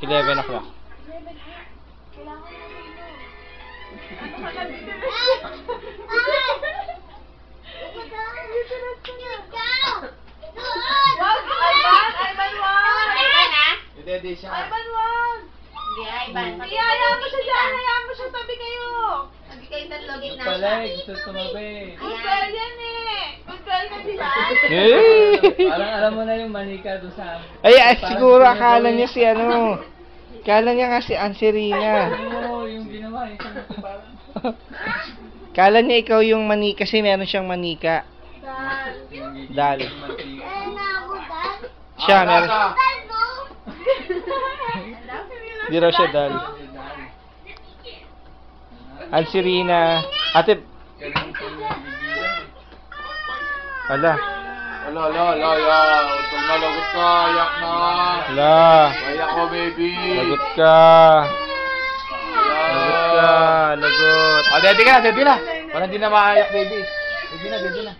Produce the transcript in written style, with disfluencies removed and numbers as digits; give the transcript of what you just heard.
11 o'clock. Kailangan mo dito. Hindi siya. Hayaan mo siya dyan. Hayaan mo siya. Tabi kayo. Sabi kayo tatlo, gitna Yung pala siya. eh, gusto tumabi. Good girl yan eh. Good girl ka diba? Parang alam mo na yung manika doon sa... Ay, siguro akala niya si ano. Akala niya nga si Anserina. Oo, yung ginawa, yung sa parang... Akala niya ikaw yung manika kasi meron siyang manika. Dal. Siya, meron. Di raw siya dal. Anserina. Ate. Ala. Ala. Utong na, lagot ka. Yak na. Ala. Ayak ko, baby. Lagot ka. Lagot ka. Lagot. Dede na. Parang di na maayak, baby. Dede na.